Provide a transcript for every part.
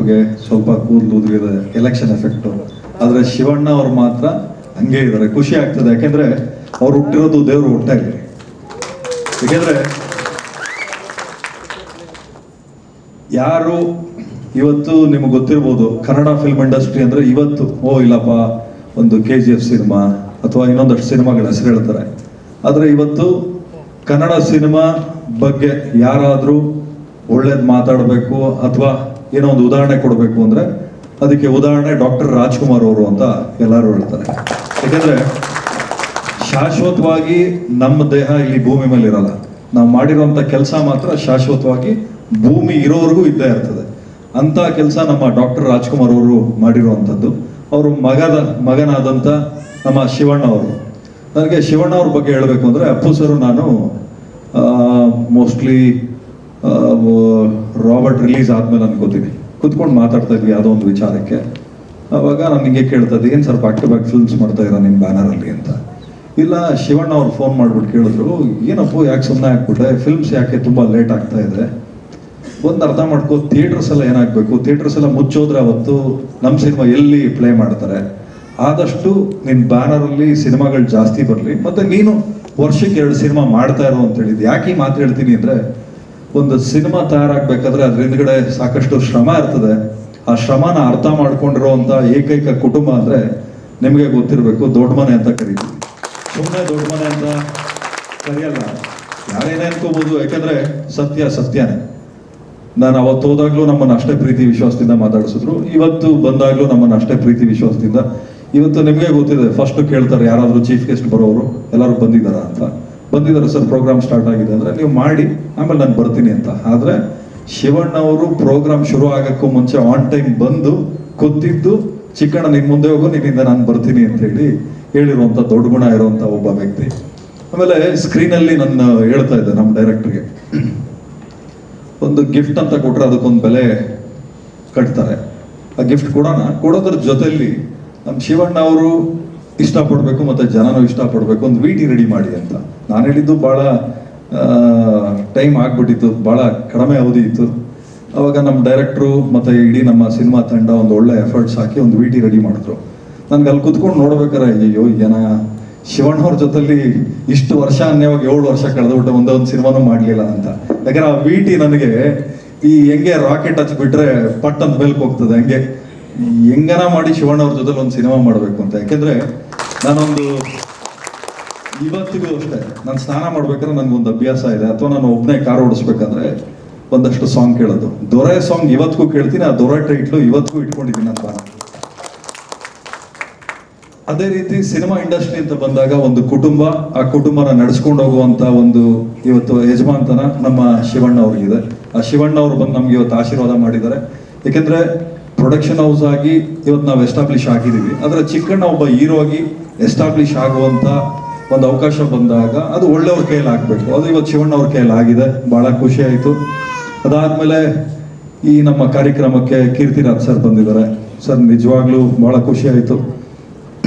ವೈಫ್ಗೆ ಸ್ವಲ್ಪ ಕೂದಲು ಉದುರಿದೆ, election effect. ಆದರೆ ಶಿವಣ್ಣ ಅವ್ರು ಮಾತ್ರ ಹಂಗೆ ಇದ್ದಾರೆ. ಖುಷಿ ಆಗ್ತದೆ, ಯಾಕೆಂದ್ರೆ ಅವ್ರು ಹುಟ್ಟಿರೋದು ದೇವರು ಹುಟ್ಟಾಗಿ. ಯಾಕೆಂದ್ರೆ ಯಾರು ಇವತ್ತು ನಿಮಗೆ ಗೊತ್ತಿರ್ಬೋದು, ಕನ್ನಡ ಫಿಲ್ಮ್ ಇಂಡಸ್ಟ್ರಿ ಅಂದ್ರೆ ಇವತ್ತು ಇಲ್ಲಪ್ಪ ಒಂದು KGF ಸಿನಿಮಾ ಅಥವಾ ಇನ್ನೊಂದಷ್ಟು ಸಿನಿಮಾಗಳ ಹೆಸರು ಹೇಳ್ತಾರೆ. ಆದರೆ ಇವತ್ತು ಕನ್ನಡ ಸಿನಿಮಾ ಬಗ್ಗೆ ಯಾರಾದರೂ ಒಳ್ಳೇದು ಮಾತಾಡಬೇಕು ಅಥವಾ ಏನೋ ಒಂದು ಉದಾಹರಣೆ ಕೊಡಬೇಕು ಅಂದ್ರೆ ಅದಕ್ಕೆ ಉದಾಹರಣೆ ಡಾಕ್ಟರ್ ರಾಜ್ಕುಮಾರ್ ಅವರು ಅಂತ ಎಲ್ಲರೂ ಹೇಳ್ತಾರೆ. ಯಾಕೆಂದ್ರೆ ಶಾಶ್ವತವಾಗಿ ನಮ್ಮ ದೇಹ ಇಲ್ಲಿ ಭೂಮಿ ಮೇಲೆ ಇರಲ್ಲ. ನಾವು ಮಾಡಿರುವಂತ ಕೆಲಸ ಮಾತ್ರ ಶಾಶ್ವತವಾಗಿ ಭೂಮಿ ಇರೋವರೆಗೂ ಇದ್ದೇ ಇರ್ತದೆ. ಅಂತ ಕೆಲಸ ನಮ್ಮ ಡಾಕ್ಟರ್ ರಾಜ್ಕುಮಾರ್ ಅವರು ಮಾಡಿರುವಂಥದ್ದು. ಅವರು ಮಗನಾದಂಥ ನಮ್ಮ ಶಿವಣ್ಣ ಅವರು. ನನಗೆ ಶಿವಣ್ಣ ಅವ್ರ ಬಗ್ಗೆ ಹೇಳಬೇಕು ಅಂದರೆ, ಅಪ್ಪು ಸರ್ ನಾನು ಮೋಸ್ಟ್ಲಿ ರಾಬರ್ಟ್ ರಿಲೀಸ್ ಆದ್ಮೇಲೆ ಅನ್ಕೋತೀನಿ ಕುತ್ಕೊಂಡು ಮಾತಾಡ್ತಾ ಇದ್ವಿ ಯಾವುದೋ ಒಂದು ವಿಚಾರಕ್ಕೆ. ಅವಾಗ ನಾನು ಹಿಂಗೆ ಕೇಳ್ತಾ ಇದ್ದೆ, ಏನು sir back to back films ಮಾಡ್ತಾ ಇರೋ ನಿಮ್ಮ ಬ್ಯಾನರಲ್ಲಿ ಅಂತ. ಇಲ್ಲ, ಶಿವಣ್ಣ ಅವ್ರು ಫೋನ್ ಮಾಡ್ಬಿಟ್ಟು ಕೇಳಿದ್ರು, ಏನಪ್ಪು ಯಾಕೆ ಸುಮ್ಮನೆ ಆಗ್ಬಿಟ್ಟೆ, ಫಿಲ್ಮ್ಸ್ ಯಾಕೆ ತುಂಬ ಲೇಟ್ ಆಗ್ತಾ ಇದೆ, ಒಂದು ಅರ್ಥ ಮಾಡ್ಕೋ, ಥಿಯೇಟರ್ಸ್ ಎಲ್ಲ ಏನಾಗಬೇಕು, ಥಿಯೇಟರ್ಸ್ ಎಲ್ಲ ಮುಚ್ಚೋದ್ರೆ ಅವತ್ತು ನಮ್ಮ ಸಿನಿಮಾ ಎಲ್ಲಿ ಪ್ಲೇ ಮಾಡ್ತಾರೆ, ಆದಷ್ಟು ನಿನ್ನ ಬ್ಯಾನರಲ್ಲಿ ಸಿನಿಮಾಗಳು ಜಾಸ್ತಿ ಬರಲಿ, ಮತ್ತೆ ನೀನು ವರ್ಷಕ್ಕೆ 2 ಸಿನಿಮಾ ಮಾಡ್ತಾ ಇರೋ ಅಂತ ಹೇಳಿದ್ದು. ಯಾಕೆ ಈ ಮಾತು ಹೇಳ್ತೀನಿ ಅಂದರೆ, ಒಂದು ಸಿನಿಮಾ ತಯಾರಾಗಬೇಕಾದ್ರೆ ಅದ್ರ ಹಿಂದ್ಗಡೆ ಸಾಕಷ್ಟು ಶ್ರಮ ಇರ್ತದೆ. ಆ ಶ್ರಮನ ಅರ್ಥ ಮಾಡ್ಕೊಂಡಿರೋವಂಥ ಏಕೈಕ ಕುಟುಂಬ ಅಂದರೆ ನಿಮಗೆ ಗೊತ್ತಿರಬೇಕು, ದೊಡ್ಡ ಮನೆ ಅಂತ ಕರೀತೀವಿ. ಸುಮ್ಮನೆ ದೊಡ್ಡ ಮನೆ ಅಂತ ಕರೆಯಲ್ಲ, ಯಾರೇನೇ ಅನ್ಕೋಬೋದು. ಯಾಕಂದ್ರೆ ಸತ್ಯನೇ. ನಾನು ಅವತ್ತು ಹೋದಾಗ್ಲೂ ನಮ್ಮನ್ನು ಅಷ್ಟೇ ಪ್ರೀತಿ ವಿಶ್ವಾಸದಿಂದ ಮಾತಾಡಿಸಿದ್ರು, ಇವತ್ತು ಬಂದಾಗ್ಲೂ ನಮ್ಮನ್ನು ಅಷ್ಟೇ ಪ್ರೀತಿ ವಿಶ್ವಾಸದಿಂದ. ಇವತ್ತು ನಿಮಗೆ ಗೊತ್ತಿದೆ, ಫಸ್ಟ್ ಕೇಳ್ತಾರೆ ಯಾರಾದರೂ ಚೀಫ್ ಗೆಸ್ಟ್ ಬರೋರು ಎಲ್ಲರೂ ಬಂದಿದ್ದಾರಾ ಅಂತ. ಬಂದಿದ್ದಾರೆ ಸರ್, ಪ್ರೋಗ್ರಾಮ್ ಸ್ಟಾರ್ಟ್ ಆಗಿದೆ ಅಂದರೆ ನೀವು ಮಾಡಿ, ಆಮೇಲೆ ನಾನು ಬರ್ತೀನಿ ಅಂತ. ಆದರೆ ಶಿವಣ್ಣ ಅವರು ಪ್ರೋಗ್ರಾಮ್ ಶುರು ಆಗಕ್ಕೂ ಮುಂಚೆ ಆನ್ ಟೈಮ್ ಬಂದು ಕೂತಿದ್ದು, ಚಿಕ್ಕಣ್ಣ ನಿನ್ನ ಮುಂದೆ ಹೋಗು, ನಿನ್ನಿಂದ ನಾನು ಬರ್ತೀನಿ ಅಂತ ಹೇಳಿರುವಂಥ ದೊಡ್ಡ ಗುಣ ಇರುವಂಥ ಒಬ್ಬ ವ್ಯಕ್ತಿ. ಆಮೇಲೆ ಸ್ಕ್ರೀನಲ್ಲಿ ನಾನು ಹೇಳ್ತಾ ಇದ್ದೆ ನಮ್ಮ ಡೈರೆಕ್ಟ್ರಿಗೆ, ಒಂದು ಗಿಫ್ಟ್ ಅಂತ ಕೊಟ್ಟರೆ ಅದಕ್ಕೊಂದು ಬೆಲೆ ಕಟ್ತಾರೆ. ಆ ಗಿಫ್ಟ್ ಕೊಡೋದ್ರ ಜೊತೆಯಲ್ಲಿ ನಮ್ಮ ಶಿವಣ್ಣ ಅವರು ಇಷ್ಟಪಡಬೇಕು ಮತ್ತು ಜನನೂ ಇಷ್ಟಪಡಬೇಕು, ಒಂದು VT ರೆಡಿ ಮಾಡಿ ಅಂತ. ನಾನು ಹೇಳಿದ್ದು ಭಾಳ ಟೈಮ್ ಆಗ್ಬಿಟ್ಟಿತ್ತು, ಭಾಳ ಕಡಿಮೆ ಅವಧಿ ಇತ್ತು. ಅವಾಗ ನಮ್ಮ ಡೈರೆಕ್ಟ್ರು ಮತ್ತು ಇಡೀ ನಮ್ಮ ಸಿನಿಮಾ ತಂಡ ಒಂದು ಒಳ್ಳೆ ಎಫರ್ಟ್ಸ್ ಹಾಕಿ ಒಂದು VT ರೆಡಿ ಮಾಡಿದ್ರು. ನನ್ಗೆ ಅಲ್ಲಿ ಕುತ್ಕೊಂಡು ನೋಡ್ಬೇಕಾರೆ, ಅಯ್ಯೋ ಏನ ಶಿವಣ್ಣ ಅವ್ರ ಜೊತೆಲಿ ಇಷ್ಟು ವರ್ಷ ಅನ್ಯವಾಗ 7 ವರ್ಷ ಕಳೆದ್ಬಿಟ್ಟೆ, ಒಂದೊಂದು ಸಿನಿಮಾನು ಮಾಡಲಿಲ್ಲ ಅಂತ. ಯಾಕಂದ್ರೆ ಆ VT ನನಗೆ ಹೆಂಗೆ ರಾಕೆಟ್ ಹಚ್ಬಿಟ್ರೆ ಪಟ್ ಅಂತ ಮೇಲ್ಕ್ ಹೋಗ್ತದೆ, ಹಂಗೆ ಹೆಂಗನ ಮಾಡಿ ಶಿವಣ್ಣ ಅವ್ರ ಜೊತೆ ಒಂದು ಸಿನಿಮಾ ಮಾಡಬೇಕು ಅಂತ. ಯಾಕೆಂದ್ರೆ ನಾನೊಂದು ಇವತ್ತಿಗೂ ಅಷ್ಟೇ, ನಾನು ಸ್ನಾನ ಮಾಡ್ಬೇಕಾದ್ರೆ ನನ್ಗೊಂದು ಅಭ್ಯಾಸ ಇದೆ, ಅಥವಾ ನಾನು ಒಬ್ಬನೇ ಕಾರ್ ಓಡಿಸ್ಬೇಕಂದ್ರೆ ಒಂದಷ್ಟು ಸಾಂಗ್ ಕೇಳೋದು. ದೊರೆ ಸಾಂಗ್ ಇವತ್ತಿಗೂ ಕೇಳ್ತೀನಿ, ಆ ದೊರೆ ಟೈಟ್ಲು ಇವತ್ತಿಗೂ ಇಟ್ಕೊಂಡಿದ್ದೀನಿ ಅಂತ. ಅದೇ ರೀತಿ ಸಿನಿಮಾ ಇಂಡಸ್ಟ್ರಿ ಅಂತ ಬಂದಾಗ ಒಂದು ಕುಟುಂಬ, ಆ ಕುಟುಂಬನ ನಡೆಸ್ಕೊಂಡು ಹೋಗುವಂತ ಒಂದು ಇವತ್ತು ಯಜಮಾನ್ತನ ನಮ್ಮ ಶಿವಣ್ಣ ಅವ್ರಿಗಿದೆ. ಆ ಶಿವಣ್ಣ ಅವ್ರು ಬಂದು ನಮ್ಗೆ ಇವತ್ತು ಆಶೀರ್ವಾದ ಮಾಡಿದ್ದಾರೆ. ಯಾಕೆಂದ್ರೆ ಪ್ರೊಡಕ್ಷನ್ ಹೌಸ್ ಆಗಿ ಇವತ್ತು ನಾವು ಎಸ್ಟಾಬ್ಲಿಷ್ ಆಗಿದ್ದೀವಿ. ಆದರೆ ಚಿಕ್ಕಣ್ಣ ಒಬ್ಬ ಹೀರೋ ಆಗಿ ಎಸ್ಟಾಬ್ಲಿಷ್ ಆಗುವಂತ ಒಂದು ಅವಕಾಶ ಬಂದಾಗ ಅದು ಒಳ್ಳೆಯವ್ರ ಕೈಯಲ್ಲಿ ಆಗಬೇಕು. ಅದು ಇವತ್ತು ಶಿವಣ್ಣ ಅವ್ರ ಕೈಯಲ್ಲಿ ಆಗಿದೆ, ಬಹಳ ಖುಷಿ ಆಯಿತು. ಅದಾದ್ಮೇಲೆ ಈ ನಮ್ಮ ಕಾರ್ಯಕ್ರಮಕ್ಕೆ ಕೀರ್ತಿರಾಜ್ ಸರ್ ಬಂದಿದ್ದಾರೆ. ಸರ್ ನಿಜವಾಗ್ಲೂ ಬಹಳ ಖುಷಿ ಆಯಿತು.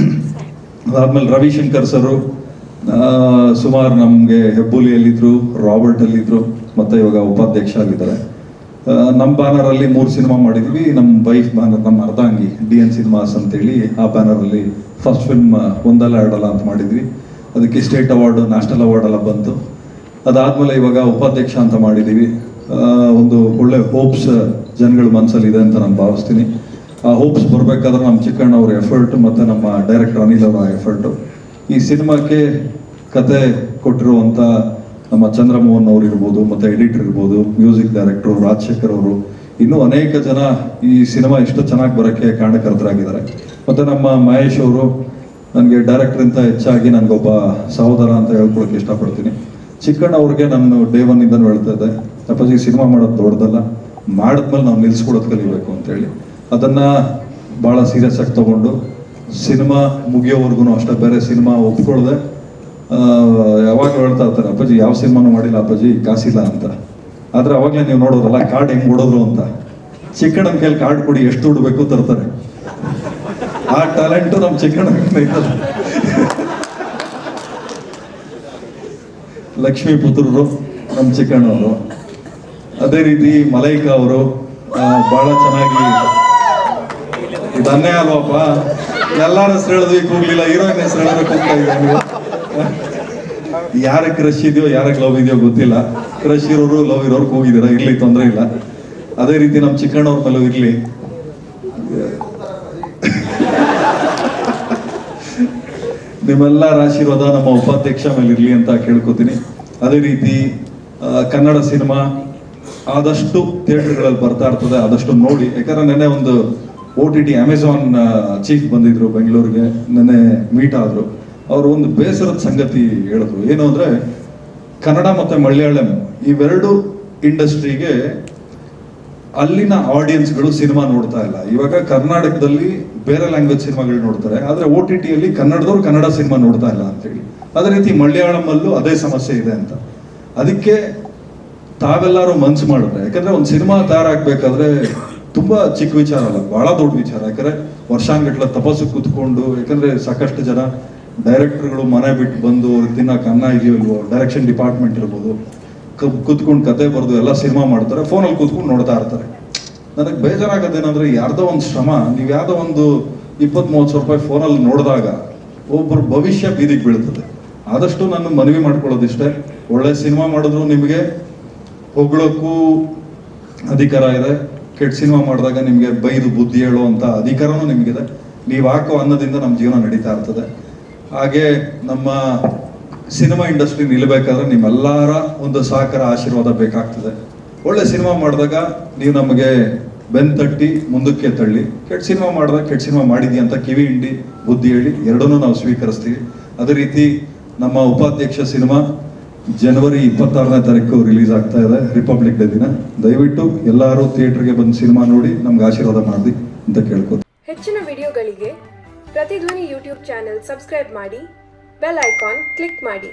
ಅದಾದ್ಮೇಲೆ ರವಿಶಂಕರ್ ಸರು ಸುಮಾರು ನಮಗೆ ಹೆಬ್ಬುಲಿಯಲ್ಲಿದ್ರು, ರಾಬರ್ಟ್ ಅಲ್ಲಿದ್ರು, ಮತ್ತೆ ಇವಾಗ ಉಪಾಧ್ಯಕ್ಷ ಆಗಿದ್ದಾರೆ. ನಮ್ಮ ಬ್ಯಾನರಲ್ಲಿ 3 ಸಿನಿಮಾ ಮಾಡಿದ್ವಿ. ನಮ್ಮ ವೈಫ್ ಬ್ಯಾನರ್, ನಮ್ಮ ಅರ್ಧಾಂಗಿ DN ಸಿನಿಮಾಸ್ ಅಂತೇಳಿ, ಆ ಬ್ಯಾನರಲ್ಲಿ ಫಸ್ಟ್ ಫಿಲ್ಮ್ ಒಂದಲ್ಲ ಎರಡಲ್ಲ ಅಂತ ಮಾಡಿದ್ವಿ. ಅದಕ್ಕೆ ಸ್ಟೇಟ್ ಅವಾರ್ಡು, ನ್ಯಾಷನಲ್ ಅವಾರ್ಡ್ ಎಲ್ಲ ಬಂತು. ಅದಾದ್ಮೇಲೆ ಇವಾಗ ಉಪಾಧ್ಯಕ್ಷ ಅಂತ ಮಾಡಿದ್ದೀವಿ. ಒಂದು ಒಳ್ಳೆ ಹೋಪ್ಸ್ ಜನಗಳ ಮನಸ್ಸಲ್ಲಿದೆ ಅಂತ ನಾನು ಭಾವಿಸ್ತೀನಿ. ಆ ಹೋಪ್ಸ್ ಬರಬೇಕಾದ್ರೆ ನಮ್ಮ ಚಿಕ್ಕಣ್ಣ ಅವ್ರ ಎಫರ್ಟ್ ಮತ್ತು ನಮ್ಮ ಡೈರೆಕ್ಟರ್ ಅನಿಲ್ ಅವರ ಎಫರ್ಟು. ಈ ಸಿನಿಮಾಕ್ಕೆ ಕತೆ ಕೊಟ್ಟಿರುವಂಥ ನಮ್ಮ ಚಂದ್ರಮೋಹನ್ ಅವರು ಇರ್ಬೋದು, ಮತ್ತು ಎಡಿಟರ್ ಇರ್ಬೋದು, ಮ್ಯೂಸಿಕ್ ಡೈರೆಕ್ಟರ್ ರಾಜಶೇಖರ್ ಅವರು, ಇನ್ನೂ ಅನೇಕ ಜನ ಈ ಸಿನಿಮಾ ಇಷ್ಟು ಚೆನ್ನಾಗಿ ಬರೋಕ್ಕೆ ಕಾರಣಕರ್ತರಾಗಿದ್ದಾರೆ. ಮತ್ತು ನಮ್ಮ ಮಹೇಶ್ ಅವರು ನನಗೆ ಡೈರೆಕ್ಟ್ರಿಂದ ಹೆಚ್ಚಾಗಿ ನನಗೊಬ್ಬ ಸಹೋದರ ಅಂತ ಹೇಳ್ಕೊಳಕ್ಕೆ ಇಷ್ಟಪಡ್ತೀನಿ. ಚಿಕ್ಕಣ್ಣ ಅವ್ರಿಗೆ ನಾನು ಡೇ 1 ಇಂದನೂ ಹೇಳ್ತಾ ಇದ್ದೆ, ಅಪ್ಪಾಜಿ ಸಿನಿಮಾ ಮಾಡೋದು ದೊಡ್ಡದಲ್ಲ, ಮಾಡಿದ್ಮೇಲೆ ನಾವು ನಿಲ್ಲಿಸ್ಕೊಡೋದು ಕಲಿಬೇಕು ಅಂತೇಳಿ. ಅದನ್ನು ಭಾಳ ಸೀರಿಯಸ್ ಆಗಿ ತೊಗೊಂಡು ಸಿನಿಮಾ ಮುಗಿಯೋವರೆಗೂ ಅಷ್ಟೇ ಬೇರೆ ಸಿನಿಮಾ ಒಪ್ಕೊಳ್ಳದೆ ಯಾವಾಗ ಹೇಳ್ತಾ ಇರ್ತಾರೆ, ಅಪ್ಪಾಜಿ ಯಾವ ಸಿನಿಮಾನು ಮಾಡಿಲ್ಲ ಅಪ್ಪಾಜಿ, ಕಾಸಿಲ್ಲ ಅಂತ. ಆದರೆ ಅವಾಗಲೇ ನೀವು ನೋಡೋರಲ್ಲ ಕಾರ್ಡ್ ಹೆಂಗೆ ಓಡೋದ್ರು ಅಂತ. ಚಿಕ್ಕಣ್ಣನ ಕೈಯಲ್ಲಿ ಕಾರ್ಡ್ ಕೊಡಿ, ಎಷ್ಟು ದುಡ್ಡು ಬೇಕು ತರ್ತಾರೆ. ಆ ಟ್ಯಾಲೆಂಟು ನಮ್ಮ ಚಿಕ್ಕಣ್ಣ ಲಕ್ಷ್ಮೀ ಪುತ್ರರು ನಮ್ಮ ಚಿಕ್ಕಣ್ಣವರು. ಅದೇ ರೀತಿ ಮಲೈಕಾ ಅವರು, ಭಾಳ ಚೆನ್ನಾಗಿ ಇದನ್ನೇ ಅಲ್ವಪ್ಪ, ಎಲ್ಲಾರ ಹೆಸರು ಹೇಳಿದ್ವಿ ಕೂಗ್ಲಿಲ್ಲ, ಹೀರೋಯಿನ್ ಹೆಸರು ಹೇಳಿದ್ರೆ ಕೂಗ್ತಾ ಇದ್ದೀವಿ. ಯಾರ ಕ್ರಶ್ ಇದೆಯೋ ಯಾರಕ್ಕೆ ಲವ್ ಇದೆಯೋ ಗೊತ್ತಿಲ್ಲ, ಕ್ರಶ್ ಇರೋರು ಲವ್ ಇರೋರು ಕೂಗಿದ್ದೀರ, ಇರ್ಲಿ ತೊಂದರೆ ಇಲ್ಲ. ಅದೇ ರೀತಿ ನಮ್ಮ ಚಿಕ್ಕಣ್ಣವ್ರ ಮೇಲೂ ಇರ್ಲಿ. ನಿಮ್ಮೆಲ್ಲರ ಆಶೀರ್ವಾದ ನಮ್ಮ ಉಪಾಧ್ಯಕ್ಷ ಮೇಲೆ ಇರ್ಲಿ ಅಂತ ಕೇಳ್ಕೊತೀನಿ. ಅದೇ ರೀತಿ ಕನ್ನಡ ಸಿನಿಮಾ ಆದಷ್ಟು ಥಿಯೇಟರ್ಗಳಲ್ಲಿ ಬರ್ತಾ ಇರ್ತದೆ, ಆದಷ್ಟು ನೋಡಿ. ಯಾಕಂದ್ರೆ ನೆನ್ನೆ ಒಂದು OTT ಅಮೆಝಾನ್ ಚೀಫ್ ಬಂದಿದ್ರು ಬೆಂಗಳೂರಿಗೆ, ನೆನ್ನೆ ಮೀಟ್ ಆದ್ರು. ಅವರು ಒಂದು ಬೇಸರದ ಸಂಗತಿ ಹೇಳಿದ್ರು. ಏನು ಅಂದ್ರೆ ಕನ್ನಡ ಮತ್ತೆ ಮಲಯಾಳಂ ಇವೆರಡು ಇಂಡಸ್ಟ್ರಿಗೆ ಅಲ್ಲಿನ ಆಡಿಯನ್ಸ್ಗಳು ಸಿನಿಮಾ ನೋಡ್ತಾ ಇಲ್ಲ. ಇವಾಗ ಕರ್ನಾಟಕದಲ್ಲಿ ಬೇರೆ ಲ್ಯಾಂಗ್ವೇಜ್ ಸಿನಿಮಾಗಳು ನೋಡ್ತಾರೆ, ಆದ್ರೆ OTTಯಲ್ಲಿ ಕನ್ನಡದವ್ರು ಕನ್ನಡ ಸಿನಿಮಾ ನೋಡ್ತಾ ಇಲ್ಲ ಅಂತೇಳಿ. ಅದೇ ರೀತಿ ಮಲಯಾಳಮಲ್ಲೂ ಅದೇ ಸಮಸ್ಯೆ ಇದೆ ಅಂತ. ಅದಕ್ಕೆ ತಾವೆಲ್ಲರೂ ಮನ್ಸು ಮಾಡಿದ್ರೆ, ಯಾಕಂದ್ರೆ ಒಂದು ಸಿನಿಮಾ ತಯಾರಾಗಬೇಕಾದ್ರೆ ತುಂಬಾ ಚಿಕ್ಕ ವಿಚಾರ ಅಲ್ಲ, ಬಹಳ ದೊಡ್ಡ ವಿಚಾರ. ಯಾಕಂದ್ರೆ ವರ್ಷಾನ್ಗಟ್ಲೆ ತಪಸ್ಸು ಕೂತ್ಕೊಂಡು, ಯಾಕಂದ್ರೆ ಸಾಕಷ್ಟು ಜನ ಡೈರೆಕ್ಟರ್ಗಳು ಮನೆ ಬಿಟ್ಟು ಬಂದು ಅವ್ರಿಗೆ ತಿನ್ನಕ್ಕೆ ಅನ್ನ ಇದೆಯೋ ಇಲ್ವೋ, ಡೈರೆಕ್ಷನ್ ಡಿಪಾರ್ಟ್ಮೆಂಟ್ ಇರ್ಬೋದು, ಕೂತ್ಕೊಂಡು ಕತೆ ಬರೆದು ಎಲ್ಲ ಸಿನಿಮಾ ಮಾಡ್ತಾರೆ, ಫೋನಲ್ಲಿ ಕೂತ್ಕೊಂಡು ನೋಡ್ತಾ ಇರ್ತಾರೆ. ನನಗೆ ಬೇಜಾರಾಗೋದೇನಂದ್ರೆ ಯಾರ್ದೋ ಒಂದು ಶ್ರಮ, ನೀವು ಯಾವುದೋ ಒಂದು 20-30 ಸಾವಿರ ರೂಪಾಯಿ ಫೋನಲ್ಲಿ ನೋಡಿದಾಗ ಒಬ್ಬರು ಭವಿಷ್ಯ ಬೀದಿಗೆ ಬೀಳ್ತದೆ. ಆದಷ್ಟು ನಾನು ಮನವಿ ಮಾಡ್ಕೊಳ್ಳೋದಿಷ್ಟೇ, ಒಳ್ಳೆ ಸಿನಿಮಾ ಮಾಡಿದ್ರು ನಿಮಗೆ ಹೊಗಳಕ್ಕೂ ಅಧಿಕಾರ ಇದೆ, ಕೆಟ್ಟ ಸಿನಿಮಾ ಮಾಡಿದಾಗ ನಿಮಗೆ ಬೈದು ಬುದ್ಧಿ ಹೇಳುವಂಥ ಅಧಿಕಾರನೂ ನಿಮಗಿದೆ. ನೀವು ಹಾಕೋ ಅನ್ನದಿಂದ ನಮ್ಮ ಜೀವನ ನಡೀತಾ ಇರ್ತದೆ. ಹಾಗೆ ನಮ್ಮ ಸಿನಿಮಾ ಇಂಡಸ್ಟ್ರಿ ನಿಲ್ಲಬೇಕಾದ್ರೆ ನಿಮ್ಮೆಲ್ಲರ ಒಂದು ಸಹಕಾರ ಆಶೀರ್ವಾದ ಬೇಕಾಗ್ತದೆ. ಒಳ್ಳೆ ಸಿನಿಮಾ ಮಾಡಿದಾಗ ನೀವು ನಮಗೆ ಬೆನ್ ತಟ್ಟಿ ಮುಂದಕ್ಕೆ ತಳ್ಳಿ, ಕೆಟ್ಟ ಸಿನಿಮಾ ಮಾಡಿದಾಗ ಕೆಟ್ಟ ಸಿನಿಮಾ ಮಾಡಿದ್ಯಾ ಅಂತ ಕಿವಿ ಹಿಂಡಿ ಬುದ್ಧಿ ಹೇಳಿ ಎರಡನ್ನೂ ನಾವು ಸ್ವೀಕರಿಸ್ತೀವಿ. ಅದೇ ರೀತಿ ನಮ್ಮ ಉಪಾಧ್ಯಕ್ಷ ಸಿನಿಮಾ ಜನವರಿ 26ನೇ ತಾರೀಕು ರಿಲೀಸ್ ಆಗ್ತಾ ಇದೆ, ರಿಪಬ್ಲಿಕ್ ಡೇ ದಿನ. ದಯವಿಟ್ಟು ಎಲ್ಲರೂ ಥಿಯೇಟರ್ಗೆ ಬಂದು ಸಿನಿಮಾ ನೋಡಿ ನಮ್ಗೆ ಆಶೀರ್ವಾದ ಮಾಡಿ ಅಂತ ಕೇಳ್ಕೊತೀನಿ. ಹೆಚ್ಚಿನ ವಿಡಿಯೋಗಳಿಗೆ ಪ್ರತಿಧ್ವನಿ ಯೂಟ್ಯೂಬ್ ಚಾನೆಲ್ ಸಬ್ಸ್ಕ್ರೈಬ್ ಮಾಡಿ, ಬೆಲ್ ಐಕಾನ್ ಕ್ಲಿಕ್ ಮಾಡಿ.